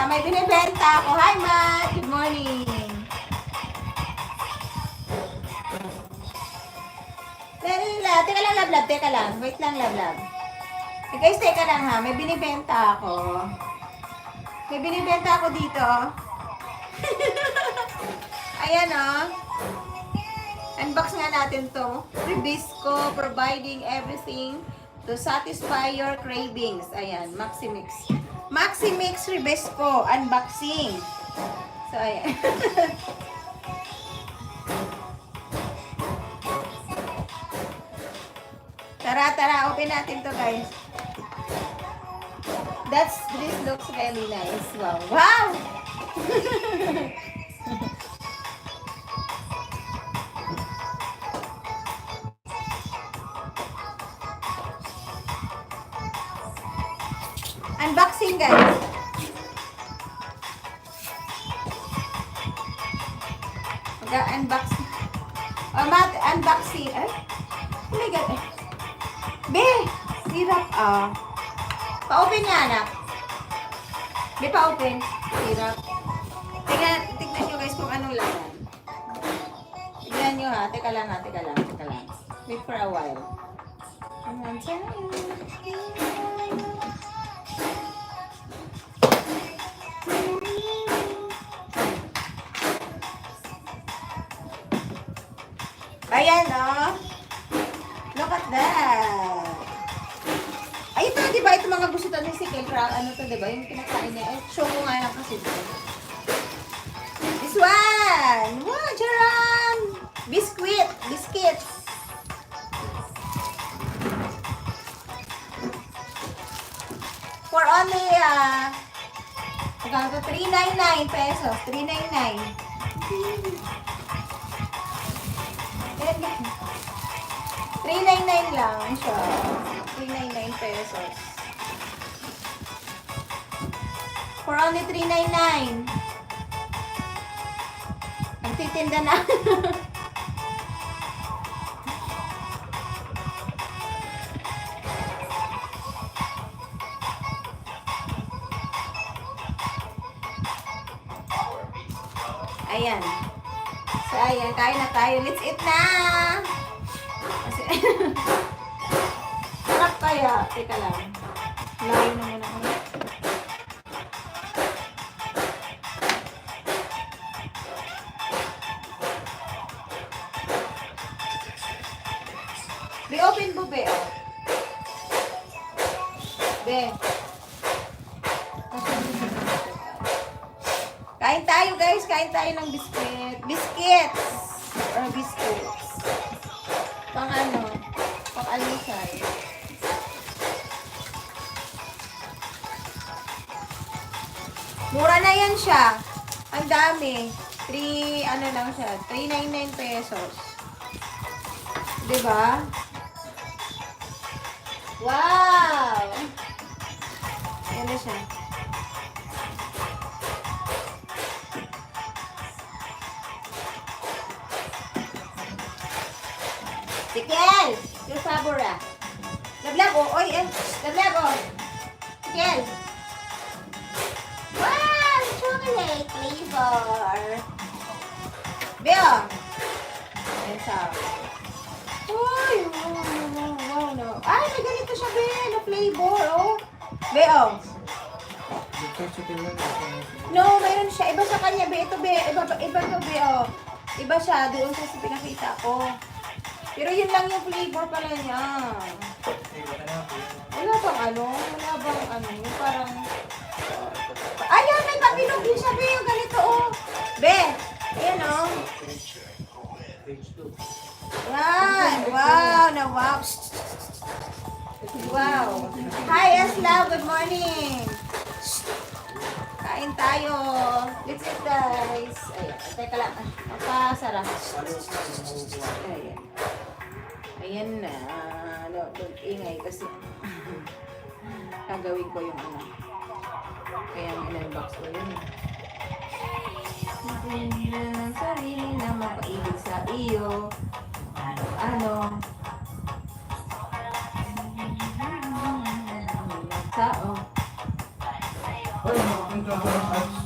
siya. May binibenta ako. Hi, Matt! Good morning! Teka lang, Lablab. Teka lang. Wait lang, Lablab. Guys, teka lang ha. May binibenta ako. May binibenta ako dito. Ayan o. Unbox nga natin to. Ribisco, providing everything to satisfy your cravings. Ayan, Maximix. Maximix Ribisco, unboxing. So, ayan. Tara, open natin to, guys. This looks really nice. Wow. Wow! Unboxing, guys. Mag-unboxing. Unboxing. Ay? Oh my God. Be! Sirap, Pa-open niya, anak. Be, pa-open. Sirap. Tignan nyo, guys, kung anong laman. Tignan nyo, ha. Teka lang. Wait for a while. Ayan, Look at that. Ay, ito, diba? Ito mga gusto ni si Kelra. Ano to, diba? Yung kinakain niya. Show ko nga lang kasi ito. This one! Wow, charan! Biscuits. For only, magkano to? 399 pesos. 399. 399 lang siya. 399 pesos. For only 399. Nagtitinda na. Ayan. So, ayan. Kain na tayo. Let's eat na! Sarap kaya. Teka lang. Layo na muna ako. Be, open mo, Be. Be. Kain tayo, guys. Kain tayo ng biscuits. Or biscuits. Pang almusal. Mura na yan siya. Ang dami. 399 pesos. Diba? Wow! Ayan na siya. Tikel! Your favor, Lablab, oy, Lablab, Tikel! Wow! Chocolate flavor! Beo! Ayan sa. Uy! Wow, no. Ay, may ganito siya, Be, na flavor, Beo! No, mayroon siya. Iba sa kanya, Be. Ito, Be. Iba to, Beo. Iba siya. Doon sa pinakita ko. Pero yun lang yung flavor pala niya. Wala bang yung parang... Ayan, may pabilog din siya, Be, yung ganito, Be, ayan, Yan, wow. Wow. Hi, Esla, good morning. Kain tayo. Let's eat, guys. Ayan, teka lang. Mapasarap. Ayan na. Don't ingay kasi gagawin ko yung kaya in-unbox ko yun. Hindi na sarili na mapaibig sa iyo. Tao. Ay, nakakita ko ng ice.